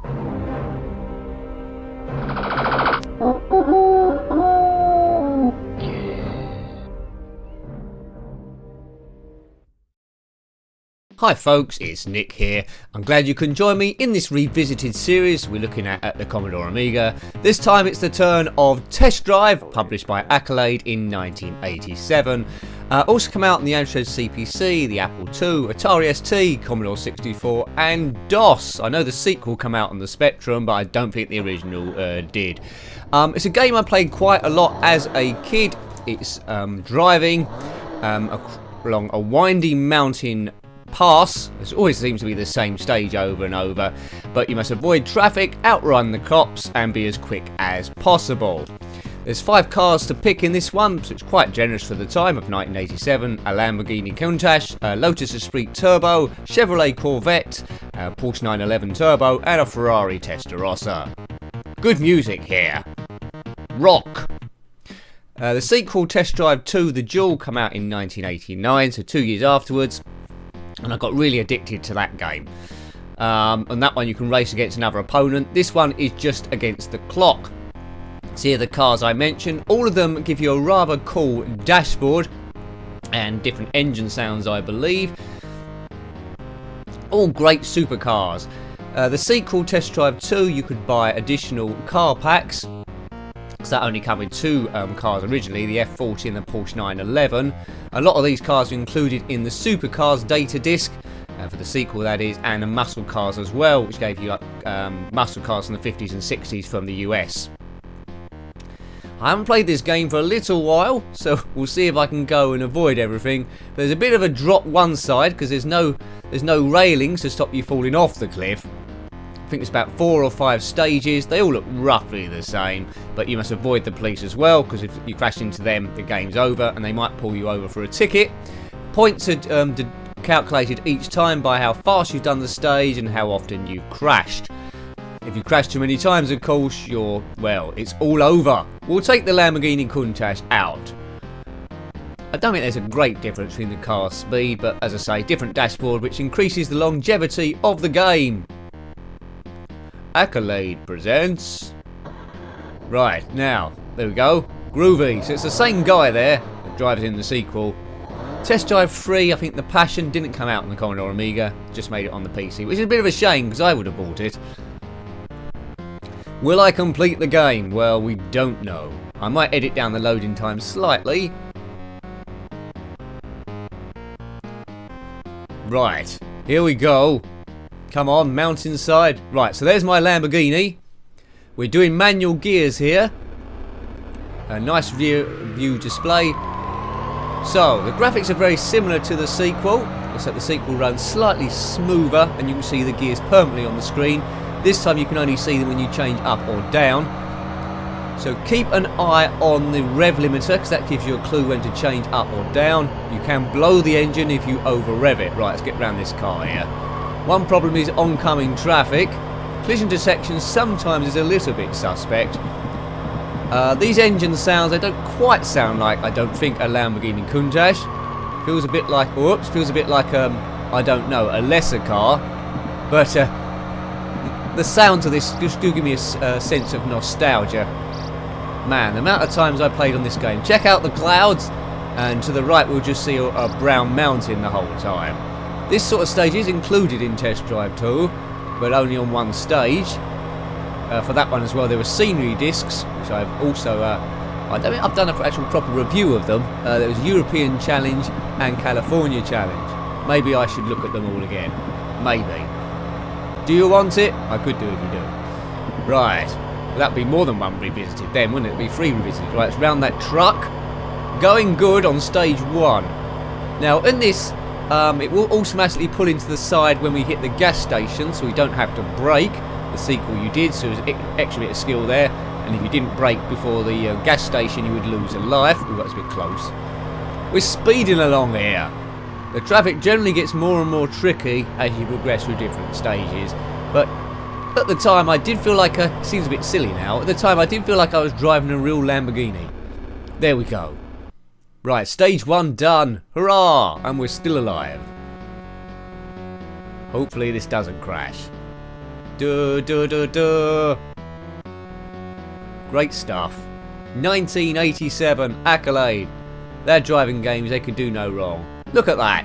Hi folks, it's Nick here. I'm glad you can join me in this revisited series we're looking at the Commodore Amiga. This time it's the turn of Test Drive, published by Accolade in 1987. Also come out on the Amstrad CPC, the Apple II, Atari ST, Commodore 64 and DOS. I know the sequel come out on the Spectrum, but I don't think the original did. It's a game I played quite a lot as a kid. It's driving along a windy mountain pass. It always seems to be the same stage over and over, but you must avoid traffic, outrun the cops and be as quick as possible. There's 5 cars to pick in this one, so it's quite generous for the time of 1987. A Lamborghini Countach, a Lotus Esprit Turbo, Chevrolet Corvette, a Porsche 911 Turbo and a Ferrari Testarossa. Good music here. Rock. The sequel, Test Drive 2 The Duel, come out in 1989, so 2 years afterwards. And I got really addicted to that game. On that one you can race against another opponent. This one is just against the clock. So here are the cars I mentioned. All of them give you a rather cool dashboard and different engine sounds, I believe. All great supercars. The sequel, Test Drive 2, you could buy additional car packs. So that only come with 2 cars originally, the F40 and the Porsche 911. A lot of these cars are included in the Supercars data disc, for the sequel that is, and the Muscle Cars as well, which gave you muscle cars from the 50s and 60s from the US. I haven't played this game for a little while, so we'll see if I can go and avoid everything. There's a bit of a drop one side because there's no railings to stop you falling off the cliff. I think it's about 4 or 5 stages. They all look roughly the same, but you must avoid the police as well, because if you crash into them, the game's over and they might pull you over for a ticket. Points are calculated each time by how fast you've done the stage and how often you've crashed. If you crash too many times, of course, it's all over. We'll take the Lamborghini Countach out. I don't think there's a great difference between the car's speed, but as I say, different dashboard, which increases the longevity of the game. Accolade presents. Right, now, there we go. Groovy. So it's the same guy there that drives in the sequel. Test Drive 3, I think the Passion didn't come out on the Commodore Amiga, just made it on the PC, which is a bit of a shame because I would have bought it. Will I complete the game? Well, we don't know. I might edit down the loading time slightly. Right, here we go. Come on, mountainside. Right, so there's my Lamborghini. We're doing manual gears here. A nice view display. So, the graphics are very similar to the sequel, except the sequel runs slightly smoother and you can see the gears permanently on the screen. This time you can only see them when you change up or down. So keep an eye on the rev limiter, because that gives you a clue when to change up or down. You can blow the engine if you over rev it. Right, let's get around this car here. One problem is oncoming traffic. Collision detection sometimes is a little bit suspect. These engine sounds, they don't quite sound like, I don't think, a Lamborghini Countach. Feels a bit like, I don't know, a lesser car. But the sounds of this just do give me a sense of nostalgia. Man, the amount of times I played on this game. Check out the clouds, and to the right we'll just see a brown mountain the whole time. This sort of stage is included in Test Drive 2, but only on one stage. For that one as well, there were scenery discs, which I've also, I don't think I've done an actual proper review of them. There was European Challenge and California Challenge. Maybe I should look at them all again. Maybe. Do you want it? I could do if you do. Right. Well, that'd be more than one revisited then, wouldn't it? It'd be 3 revisited. Right, it's round that truck. Going good on stage 1. Now, in this, it will automatically pull into the side when we hit the gas station, so we don't have to brake. The sequel you did, so there's an extra bit of skill there. And if you didn't brake before the gas station, you would lose a life. Ooh, that's a bit close. We're speeding along here. The traffic generally gets more and more tricky as you progress through different stages. But at the time, I did feel like seems a bit silly now. At the time, I did feel like I was driving a real Lamborghini. There we go. Right, stage 1 done. Hurrah! And we're still alive. Hopefully this doesn't crash. Duh, duh, duh, duh. Great stuff. 1987 Accolade. They're driving games, they can do no wrong. Look at that.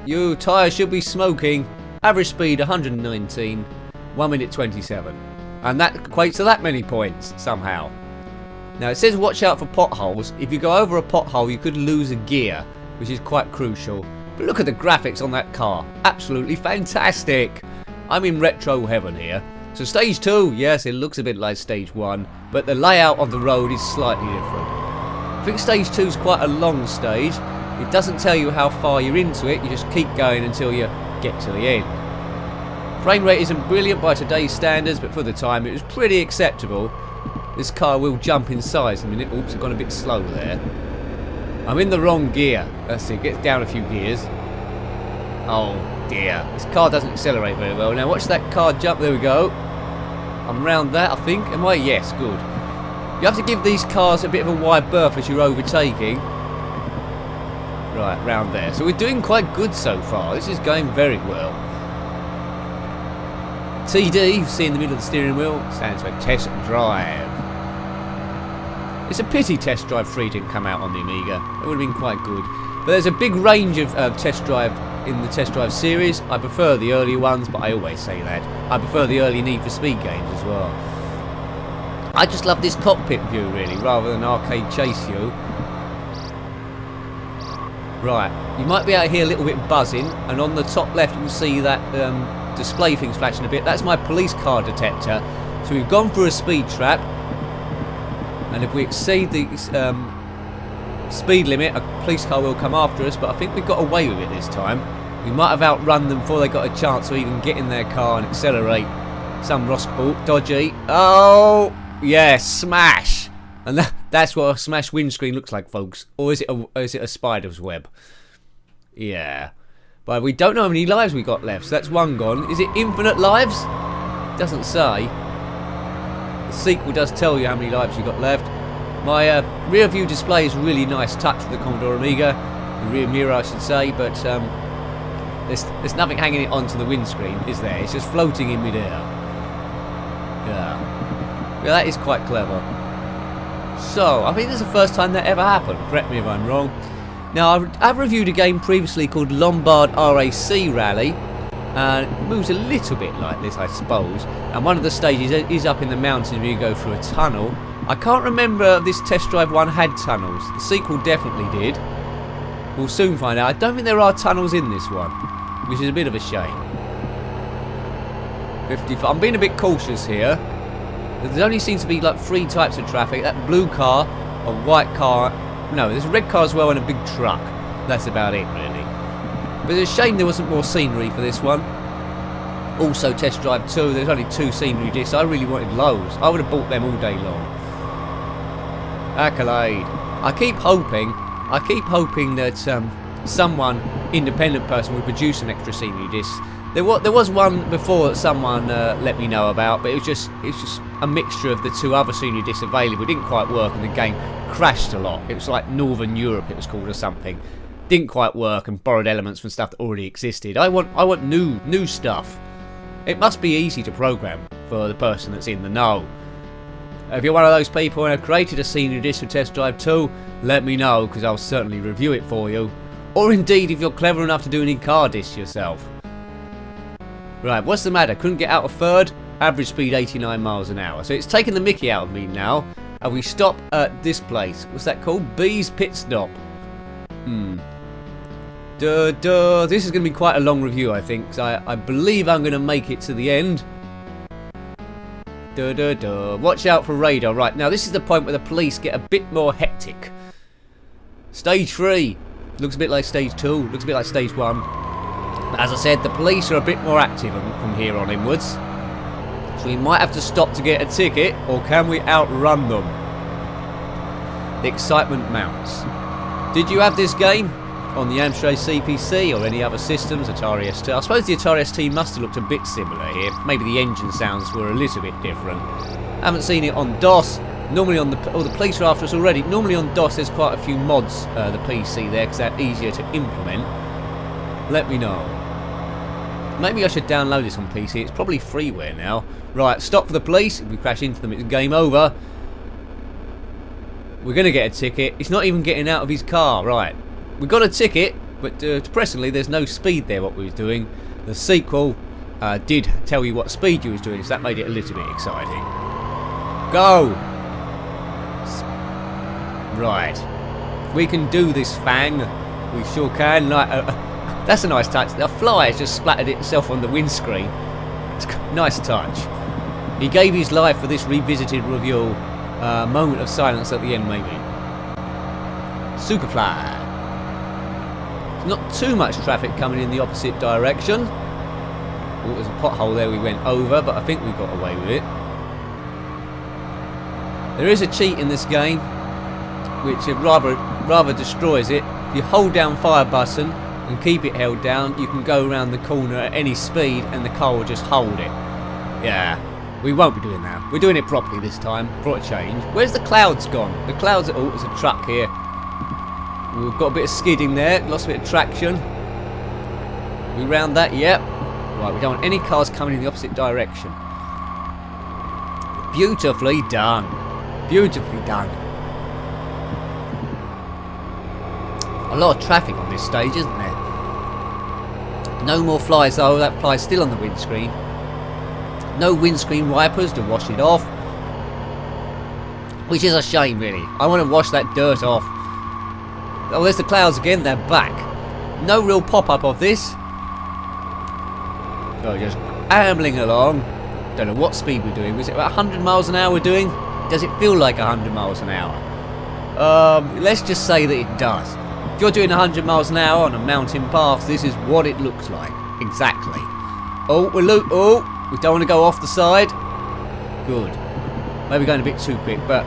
Your tyres should be smoking. Average speed 119. 1 minute 27. And that equates to that many points somehow. Now it says watch out for potholes. If you go over a pothole you could lose a gear, which is quite crucial. But look at the graphics on that car. Absolutely fantastic. I'm in retro heaven here. So stage 2, yes, it looks a bit like stage 1, but the layout of the road is slightly different. I think stage 2 is quite a long stage. It doesn't tell you how far you're into it, you just keep going until you get to the end. Frame rate isn't brilliant by today's standards, but for the time it was pretty acceptable. This car will jump in size in a minute. Oops, I've gone a bit slow there. I'm in the wrong gear. Let's see, get down a few gears. Oh dear, this car doesn't accelerate very well. Now watch that car jump, there we go. I'm round that, I think. Am I? Yes, good. You have to give these cars a bit of a wide berth as you're overtaking. Right, round there. So we're doing quite good so far. This is going very well. TD, you see in the middle of the steering wheel, stands for Test Drive. It's a pity Test Drive 3 didn't come out on the Amiga. It would have been quite good. But there's a big range of Test Drive in the Test Drive series. I prefer the earlier ones, but I always say that. I prefer the early Need for Speed games as well. I just love this cockpit view really, rather than arcade chase view. Right, you might be able to hear a little bit buzzing, and on the top left you can see that display thing's flashing a bit. That's my police car detector. So we've gone through a speed trap, and if we exceed the speed limit, a police car will come after us, but I think we got away with it this time. We might have outrun them before they got a chance to even get in their car and accelerate. Some rascal, dodgy. Oh, yes, smash! And that's what a smashed windscreen looks like, folks. Or is it a spider's web? Yeah. But we don't know how many lives we got left, so that's one gone. Is it infinite lives? Doesn't say. The sequel does tell you how many lives you got left. My rear view display is a really nice touch for the Commodore Amiga. The rear mirror, I should say, but there's nothing hanging it onto the windscreen, is there? It's just floating in midair. Yeah. Yeah, that is quite clever. So, I think this is the first time that ever happened. Correct me if I'm wrong. Now, I've reviewed a game previously called Lombard Rac Rally. It moves a little bit like this, I suppose. And one of the stages is up in the mountains where you go through a tunnel. I can't remember if this Test Drive 1 had tunnels. The sequel definitely did. We'll soon find out. I don't think there are tunnels in this one, which is a bit of a shame. 55. I'm being a bit cautious here. There only seems to be like 3 types of traffic. That blue car, a white car. No, there's a red car as well and a big truck. That's about it, really. But it's a shame there wasn't more scenery for this one. Also, Test Drive 2, there's only 2 scenery discs. I really wanted loads. I would have bought them all day long. Accolade. I keep hoping that someone, independent person, would produce an extra scenery disc. There was one before that someone let me know about, but it's just a mixture of the 2 other scenery discs available. It didn't quite work, and the game crashed a lot. It was like Northern Europe, it was called, or something. Didn't quite work, and borrowed elements from stuff that already existed. I want new stuff. It must be easy to program for the person that's in the know. If you're one of those people and have created a scenery disc for Test Drive 2, let me know, because I'll certainly review it for you. Or indeed, if you're clever enough to do an in-car disc yourself. Right, what's the matter? Couldn't get out of third. Average speed 89 miles an hour. So it's taken the mickey out of me now. And we stop at this place. What's that called? B's Pit Stop. This is going to be quite a long review, I think. Because I believe I'm going to make it to the end. Watch out for radar. Right, now this is the point where the police get a bit more hectic. Stage 3. Looks a bit like stage 2. Looks a bit like stage 1. As I said, the police are a bit more active from here on inwards. So we might have to stop to get a ticket, or can we outrun them? The excitement mounts. Did you have this game on the Amstrad CPC or any other systems, Atari ST? I suppose the Atari ST must have looked a bit similar here. Maybe the engine sounds were a little bit different. Haven't seen it on DOS. Normally on the police are after us already. Normally on DOS there's quite a few mods, the PC there, because they're easier to implement. Let me know. Maybe I should download this on PC. It's probably freeware now. Right, stop for the police. If we crash into them, it's game over. We're going to get a ticket. He's not even getting out of his car. Right. We got a ticket, but depressingly, there's no speed there, what we was doing. The sequel did tell you what speed you was doing, so that made it a little bit exciting. Go! Right. We can do this, Fang. We sure can. Like, that's a nice touch. The fly has just splattered itself on the windscreen. It's a nice touch. He gave his life for this revisited review. Moment of silence at the end, maybe. Superfly. There's not too much traffic coming in the opposite direction. Oh, there's a pothole there we went over, but I think we got away with it. There is a cheat in this game, which rather destroys it. If you hold down fire button and keep it held down, you can go around the corner at any speed and the car will just hold it. Yeah, we won't be doing that. We're doing it properly this time, for a change. Where's the clouds gone? The clouds are... Oh, there's a truck here. We've got a bit of skidding there, lost a bit of traction. We round that, yep. Right, we don't want any cars coming in the opposite direction. Beautifully done. Beautifully done. A lot of traffic on this stage, isn't there? No more flies though, that fly's still on the windscreen. No windscreen wipers to wash it off. Which is a shame, really. I want to wash that dirt off. Oh, there's the clouds again, they're back. No real pop-up of this. So just ambling along. Don't know what speed we're doing. Was it about 100 miles an hour we're doing? Does it feel like 100 miles an hour? Let's just say that it does. If you're doing 100 miles an hour on a mountain path, this is what it looks like. Exactly. Oh, we don't want to go off the side. Good. Maybe going a bit too quick, but...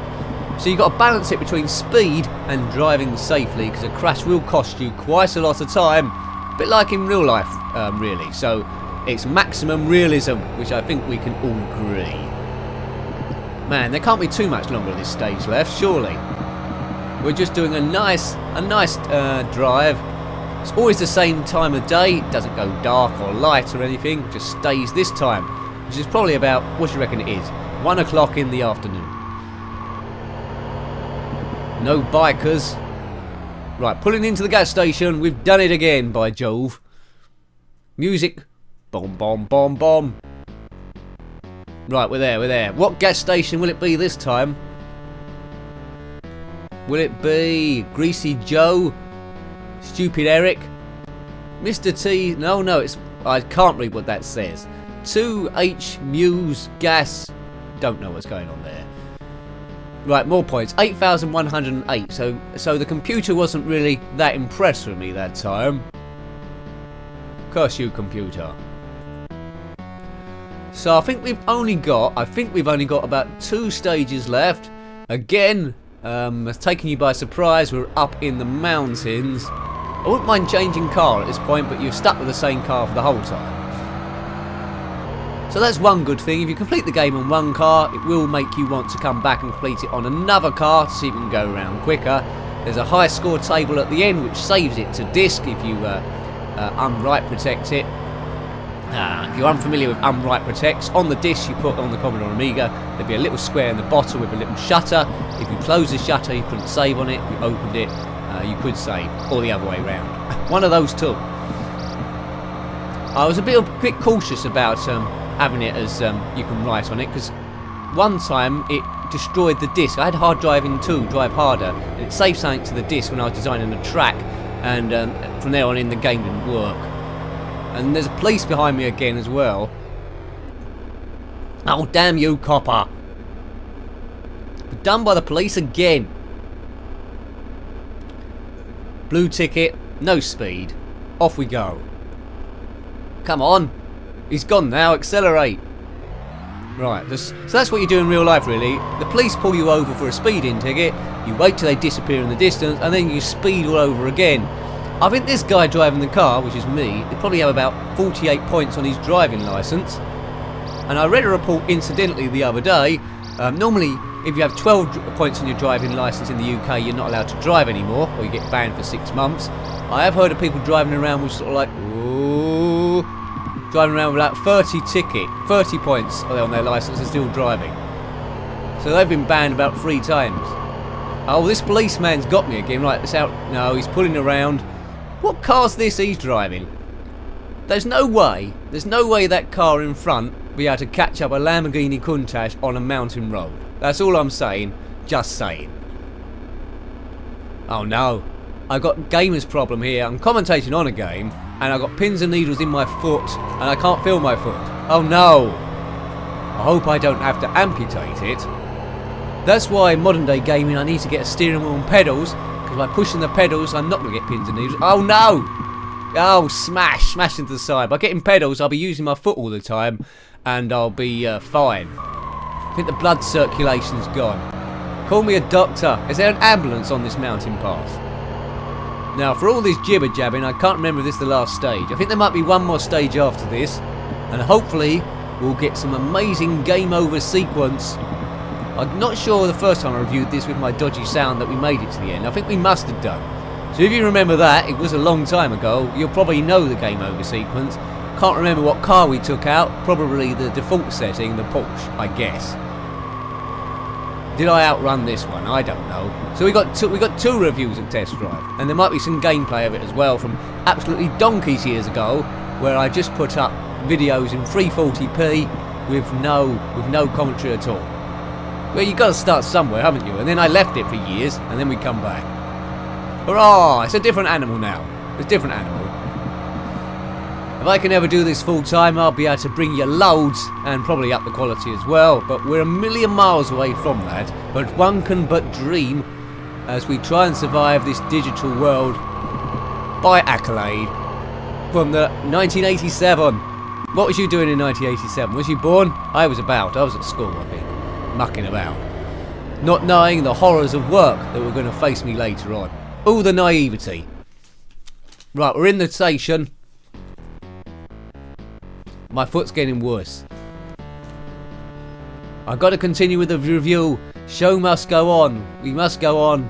So you've got to balance it between speed and driving safely, because a crash will cost you quite a lot of time. A bit like in real life, really. So it's maximum realism, which I think we can all agree. Man, there can't be too much longer of this stage left, surely. We're just doing a nice drive. It's always the same time of day. It doesn't go dark or light or anything. It just stays this time, which is probably about, what do you reckon it is? 1 o'clock in the afternoon. No bikers. Right, pulling into the gas station. We've done it again, by Jove. Music. Bomb, bomb, bomb, bomb. Right, we're there. What gas station will it be this time? Will it be Greasy Joe? Stupid Eric? Mr. T? No, it's... I can't read what that says. 2H Muse Gas. Don't know what's going on there. Right, more points. 8,108. So the computer wasn't really that impressed with me that time. Curse you, computer. So I think we've only got about 2 stages left. Again, it's taken you by surprise. We're up in the mountains. I wouldn't mind changing car at this point, but you're stuck with the same car for the whole time. So that's one good thing. If you complete the game on one car, it will make you want to come back and complete it on another car to see if you can go around quicker. There's a high score table at the end which saves it to disk if you unwrite protect it. If you're unfamiliar with unwrite protects, on the disc you put on the Commodore Amiga, there'd be a little square in the bottom with a little shutter. If you close the shutter, you couldn't save on it. If you opened it, you could save, or the other way around. One of those two. I was a bit cautious about having it as you can write on it, because one time it destroyed the disc. I had hard driving 2, drive harder, and it saved something to the disc when I was designing a track, and from there on in the game didn't work. And there's a police behind me again as well. Oh, damn you, copper. We're done by the police again. Blue ticket, no speed. Off we go. Come on. He's gone now, accelerate. Right, so that's what you do in real life, really. The police pull you over for a speeding ticket, you wait till they disappear in the distance, and then you speed all over again. I think this guy driving the car, which is me, he'd probably have about 48 points on his driving licence. And I read a report incidentally the other day. Normally, if you have 12 points on your driving licence in the UK, you're not allowed to drive anymore, or you get banned for 6 months. I have heard of people driving around with sort of like, ooh, driving around without 30 points on their licence and still driving. So they've been banned about 3 times. Oh, this policeman's got me again. Right, it's out. No, he's pulling around. What car's this he's driving? There's no way that car in front will be able to catch up a Lamborghini Countach on a mountain road. That's all I'm saying. Just saying. Oh no. I've got gamer's problem here. I'm commentating on a game and I've got pins and needles in my foot and I can't feel my foot. Oh no. I hope I don't have to amputate it. That's why in modern day gaming I need to get a steering wheel and pedals, because by pushing the pedals I'm not going to get pins and needles. Oh no! Oh, smash into the side. By getting pedals I'll be using my foot all the time and I'll be fine. I think the blood circulation's gone. Call me a doctor. Is there an ambulance on this mountain pass? Now for all this jibber jabbing, I can't remember if this is the last stage. I think there might be one more stage after this, and hopefully we'll get some amazing game over sequence. I'm not sure the first time I reviewed this with my dodgy sound that we made it to the end. I think we must have done. So if you remember that, it was a long time ago, you'll probably know the game over sequence. Can't remember what car we took out, probably the default setting, the Porsche, I guess. Did I outrun this one? I don't know. So we got two reviews of Test Drive, and there might be some gameplay of it as well from absolutely donkeys years ago, where I just put up videos in 340p with no commentary at all. Well, you've got to start somewhere, haven't you? And then I left it for years, and then we come back. Hurrah! It's a different animal now. It's a different animal. If I can ever do this full time, I'll be able to bring you loads, and probably up the quality as well. But we're a million miles away from that. But one can but dream as we try and survive this digital world by Accolade from the 1987. What was you doing in 1987? Was you born? I was at school, I think. Mucking about, not knowing the horrors of work that were going to face me later on. All the naivety. Right, we're in the station. My foot's getting worse. I've got to continue with the review. Show must go on. We must go on.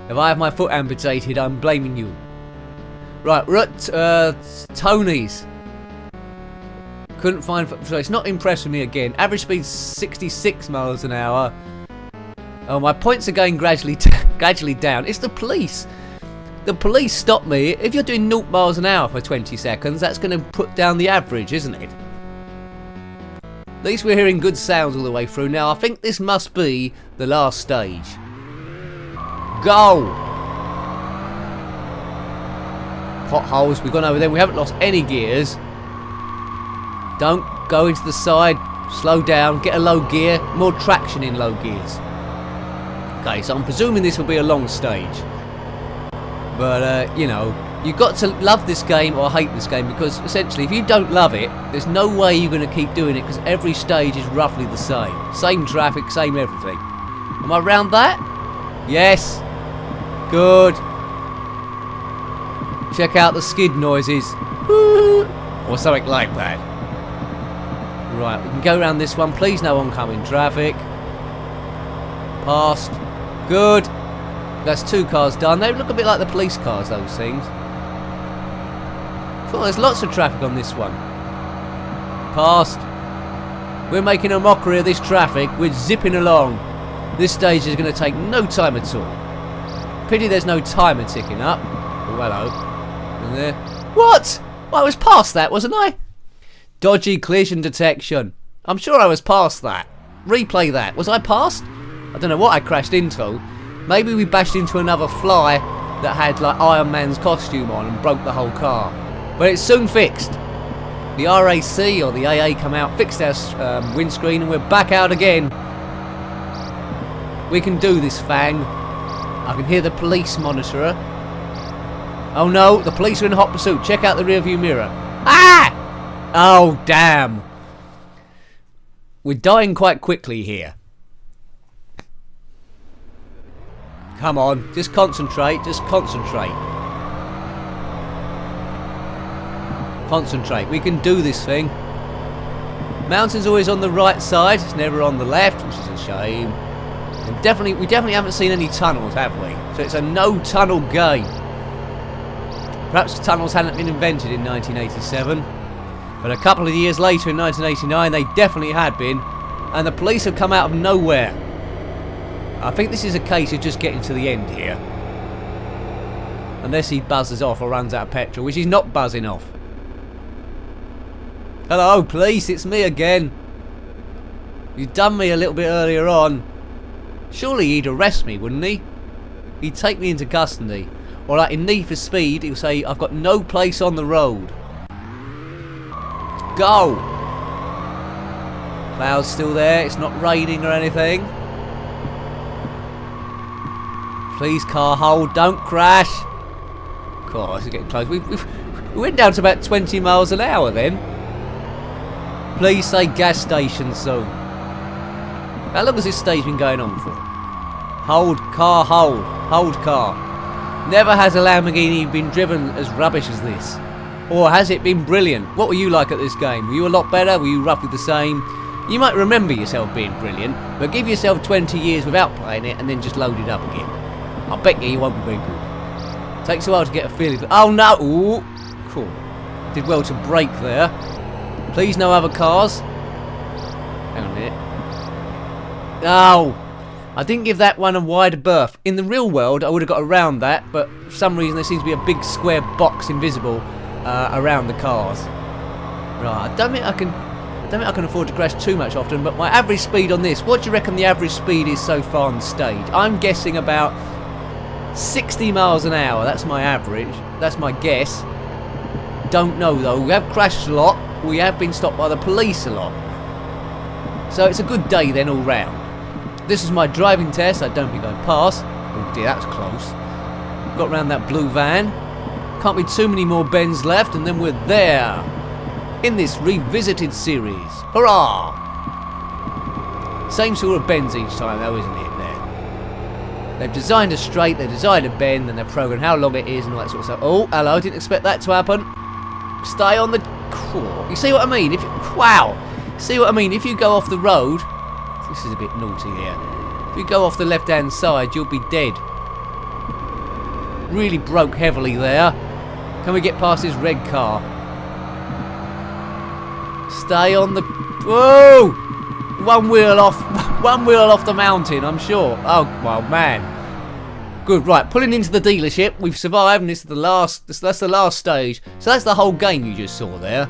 If I have my foot amputated, I'm blaming you. Right, we're at Tony's. Couldn't find, so it's not impressing me again. Average speed 66 miles an hour. Oh, my points are going gradually down. It's the police. The police stop me. If you're doing 0 miles an hour for 20 seconds, that's going to put down the average, isn't it? At least we're hearing good sounds all the way through. Now, I think this must be the last stage. Go! Potholes. We've gone over there. We haven't lost any gears. Don't go into the side, slow down, get a low gear, more traction in low gears. Okay, so I'm presuming this will be a long stage. But, you know, you've got to love this game or hate this game, because essentially if you don't love it, there's no way you're going to keep doing it, because every stage is roughly the same. Same traffic, same everything. Am I around that? Yes. Good. Check out the skid noises. Or something like that. Right, we can go around this one. Please, no oncoming traffic. Past. Good. That's 2 cars done. They look a bit like the police cars, those things. Oh, there's lots of traffic on this one. Past. We're making a mockery of this traffic. We're zipping along. This stage is going to take no time at all. Pity there's no timer ticking up. Oh, hello. And there. What? Well, I was past that, wasn't I? Dodgy collision detection. I'm sure I was past that. Replay that. Was I past? I don't know what I crashed into. Maybe we bashed into another fly that had like Iron Man's costume on and broke the whole car. But it's soon fixed. The RAC or the AA come out, fixed our windscreen, and we're back out again. We can do this, Fang. I can hear the police monitor. Oh no, the police are in hot pursuit. Check out the rearview mirror. Ah! Oh, damn. We're dying quite quickly here. Come on, just concentrate, just concentrate. Concentrate, we can do this thing. Mountain's always on the right side, it's never on the left, which is a shame. And we definitely haven't seen any tunnels, have we? So it's a no tunnel game. Perhaps tunnels hadn't been invented in 1987. But But a couple of years later in 1989 they definitely had been, and the police have come out of nowhere. I think this is a case of just getting to the end here. Unless he buzzes off or runs out of petrol, which he's not buzzing off. Hello police, it's me again. You done me a little bit earlier on. Surely he'd arrest me, wouldn't he? He'd take me into custody. Or like in Need for Speed, he'll say, I've got no place on the road. Go! Cloud's still there, it's not raining or anything. Please car, hold, don't crash. God, this is getting close. We went down to about 20 miles an hour then. Please say gas station soon. How long has this stage been going on for? Hold car, hold. Hold car. Never has a Lamborghini been driven as rubbish as this. Or has it been brilliant? What were you like at this game? Were you a lot better? Were you roughly the same? You might remember yourself being brilliant, but give yourself 20 years without playing it and then just load it up again. I bet you won't be very good. Takes a while to get a feeling. Oh no! Ooh. Cool. Did well to brake there. Please no other cars. Hang on a minute. Oh! I didn't give that one a wider berth. In the real world, I would have got around that, but for some reason there seems to be a big square box invisible around the cars. Right, I don't think I can afford to crash too much often, but my average speed on this, what do you reckon the average speed is so far on the stage? I'm guessing about 60 miles an hour. That's my average. That's my guess. Don't know though. We have crashed a lot. We have been stopped by the police a lot. So it's a good day then all round. This is my driving test. I don't think I'd pass. Oh dear, that was close. Got round that blue van. Can't be too many more bends left and then we're there. In this revisited series. Hurrah! Same sort of bends each time though, isn't it, there? They've designed a straight, they've designed a bend, and they've programmed how long it is and all that sort of stuff. Oh, hello, didn't expect that to happen. Stay on the core. You see what I mean? Wow! See what I mean? If you go off the road... This is a bit naughty here. If you go off the left-hand side, you'll be dead. Really broke heavily there. Can we get past this red car? Stay on the... Whoa! One wheel off the mountain, I'm sure. Oh, well, man. Good, right, pulling into the dealership. We've survived, and that's the last stage. So that's the whole game you just saw there.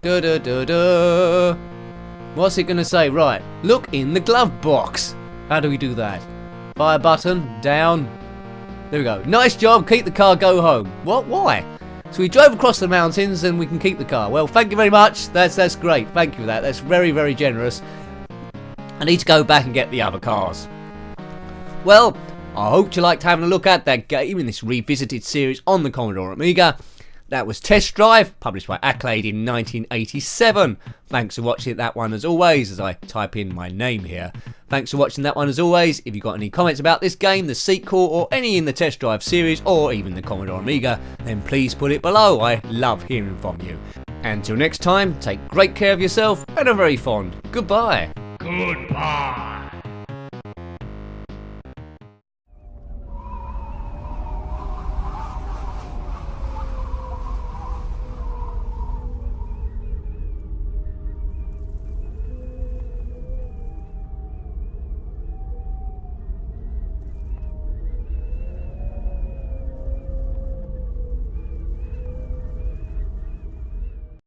Da-da-da-da. What's it going to say? Right, look in the glove box. How do we do that? Fire button, down. There we go. Nice job, keep the car, go home. What? Why? So we drove across the mountains and we can keep the car. Well, thank you very much. That's great. Thank you for that. That's very, very generous. I need to go back and get the other cars. Well, I hope you liked having a look at that game in this revisited series on the Commodore Amiga. That was Test Drive, published by Accolade in 1987. Thanks for watching that one as always, as I type in my name here. Thanks for watching that one as always. If you've got any comments about this game, the sequel, or any in the Test Drive series, or even the Commodore Amiga, then please put it below. I love hearing from you. Until next time, take great care of yourself, and a very fond goodbye. Goodbye.